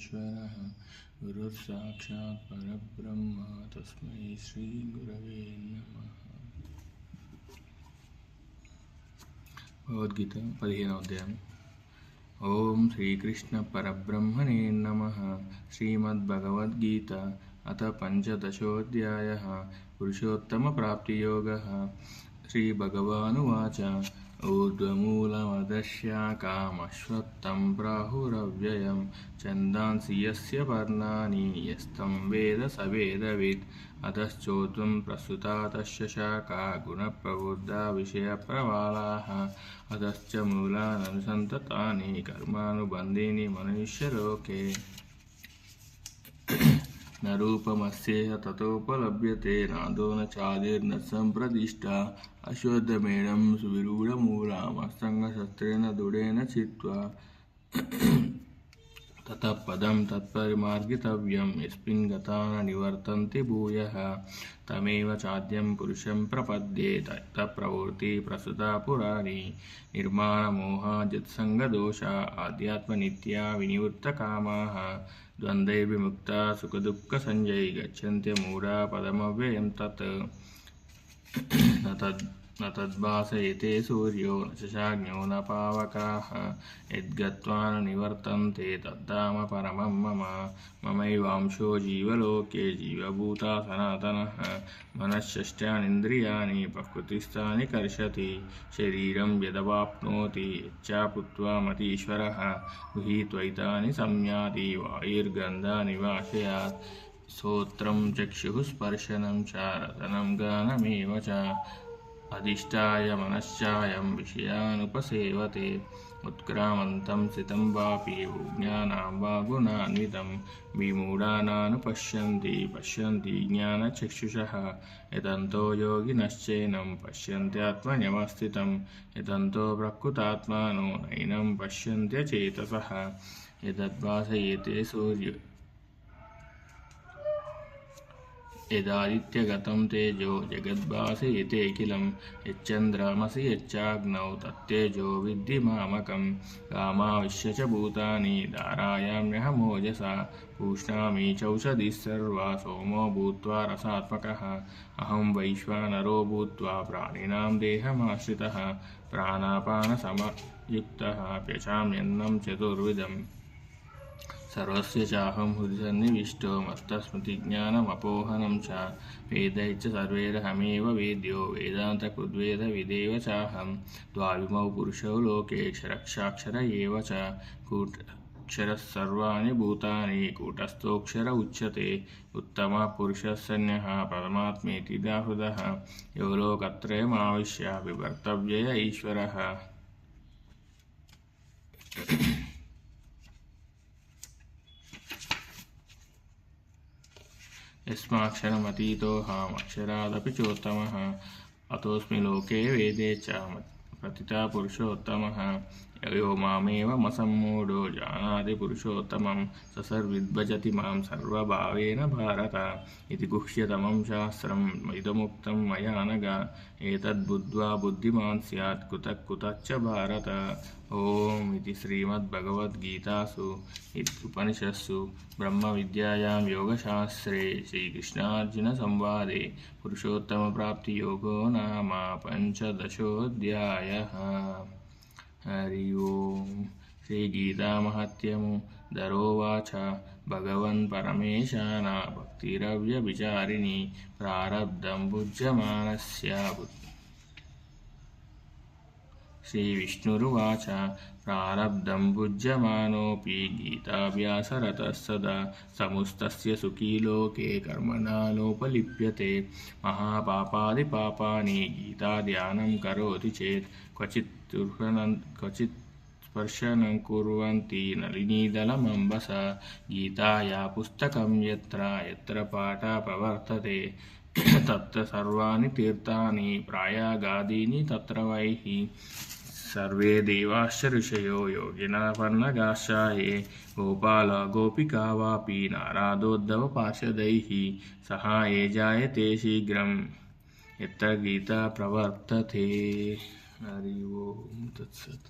परमेश्वरः गुरुस्साक्षात् परब्रह्म तस्मै श्रीगुरवे नमः। భగవద్గీత 15వ అధ్యాయం. ఓం శ్రీకృష్ణ పరబ్రహ్మణే నమః. శ్రీమద్భగవద్గీత అథ పంచదశోऽధ్యాయः. పురుషోత్తమప్రాప్తియోగः. శ్రీభగవానువాచ ఊర్ధ్వమూలమదశాఖామశ్వత్థం ప్రాహురవ్యయం ఛందాంసి యస్య పర్ణాని యస్తం వేద స వేదవిద్ అధశ్చోర్ధ్వం ప్రస్తుతా తస్య శాఖా గుణప్రబుద్ధా విషయప్రవాళాః అధశ్చ మూలాననుసంతతాని కర్మానుబంధీని మనుష్యలోకే న రూపమస్యేహ తతోపలభ్యతే నాదో న చాదిర్న సంప్రదిష్టా అశ్వత్థమేనం సువిరూఢమూలమస్తంగశస్త్రేణ దృఢేన చిత్వా తతః పదం తత్పరిమార్గితవ్యం యస్మిన్ గతా న నివర్తంతి భూయః తమేవ చాద్యం పురుషం ప్రపద్యే తతః ప్రవృత్తి ప్రస్తుతా పురాణి నిర్మాణమోహాజిత్సంగదోషా ఆధ్యాత్మనిత్యా వినివృత్తకామాః ద్వంద్వైర్విముక్తా సుఖదుఃఖసంజై గచ్చన్త్యమూఢా పదమవ్యయం తత్ న తద్భాసయతే సూర్యో న శశాగ్నో న పావకాః యద్గత్వా న నివర్తంతే తద్ధామ పరమం మమ మమైవాంశో జీవలోకే జీవభూతా సనాతనః మనశ్షష్ట్యానీంద్రియాణి ప్రకృతిస్థాని కర్షతి శరీరం యదవాప్నోతి యచ్చాప్నుత్వా మతీశ్వరः గృహీత్వైతాని సంయాతి వాయుర్గంధాని వాశయాత్ శ్రోత్రం చక్షుః స్పర్శనం చ రసనం గానమేవ చ అధిష్టాయ మనశ్చాయం విషయానుపసేవతే ఉత్క్రామంతం స్థితం వాపి జ్ఞానాం వా గుణాన్వితం విమూఢానానుపశ్యంతి పశ్యంతి జ్ఞానచక్షుషః యతంతో యోగినశ్చైనం పశ్యంత్యాత్మన్యవస్థితం యతంతో ప్రకృతాత్మానో నైనం పశ్యంత్యచేతసః యదద్భాసయతే సూర్యో యదాదిత్యగతం తేజో జగద్భాసయతేఖిలం యచ్చంద్రమసి యచ్చాగ్నౌ తత్తేజో విద్ధి మామకం గామావిశ్య చ భూతాని ధారయామ్యహమోజసా పూష్ణామి చౌషధిः సర్వా సోమో భూత్వా రసాత్మకः అహం వైశ్వానరో భూత్వా ప్రాణినాం దేహమాశ్రితः ప్రాణాపానసమయుక్తः పచామ్యన్నం చతుర్విధం సర్వస్య చాహం హృది సన్నివిష్టో మత్తస్మృతిజ్ఞానమపోహనం చ వేదైశ్చ సర్వైరహమేవ వేద్యో వేదాంతకృద్వేద విదేవ చాహం ద్వావిమౌ పురుషౌ లోకే క్షరక్షాక్షర ఏవ చ కూటక్షరः సర్వాణి భూతాని కూటస్థోక్షర ఉచ్యతే ఉత్తమః పురుషः సన్యః పరమాత్మేతి దాహృదः యో లోకత్రయమావిశ్య వివర్తవ్యయ ఈశ్వరः యస్మాక్షరమతీతోऽహమక్షరాదపి చోత్తమః అతోస్మి లోకే వేదే చ ప్రతితా పురుషోత్తమః యో మామేవమసమ్మూఢో జానాతి పురుషోత్తమం స సర్విద్భజతి మాం సర్వభావేన భారత ఇది గుహ్యతమం శాస్త్రం ఇదముక్తం మయా నఘ ఏతద్బుద్ధ్వా బుద్ధిమాన్ స్యాత్ కుతశ్చ భారత. ఓం ఇది శ్రీమద్భగవద్గీతాసు ఉపనిషత్సు బ్రహ్మవిద్యాయాం యోగశాస్త్రే శ్రీకృష్ణార్జున సంవాదే పురుషోత్తమప్రాప్తియోగో నామ పంచదశోऽధ్యాయः. హరి ఓం. శ్రీగీతామహత్యము ధరోవాచ భగవన్ పరమేశాన భక్తిరవ్యభిచారిణి ప్రారబ్ధం భుజ్యమానస్య శ్రీవిష్ణురువాచ ప్రారబ్ధం భుజ్యమానోऽపి గీతాభ్యాసరతः సదా సముస్తస్య సుఖీ లోకే కర్మణా నోపలిప్యతే మహాపాపాదిపాపాని గీతాధ్యానం కరోతి చేత్ క్వచిత్ స్పర్శనం కుర్వంతి నళినీదళమంబస గీతాయా పుస్తకం యత్ర యత్ర పాఠా ప్రవర్తతే తత్ర సర్వాణి తీర్థాని ప్రయాగాదీని తత్ర వైః సర్వే దేవాశ్చ ఋషయో యోగినః పన్నగాశ్చాయే గోపాల గోపికా వాపి నారదోద్ధవ పార్షదైః సహాయే జాయతే శీఘ్రం యత్ర గీతా ప్రవర్తతే. హరి ఓం తత్సత్.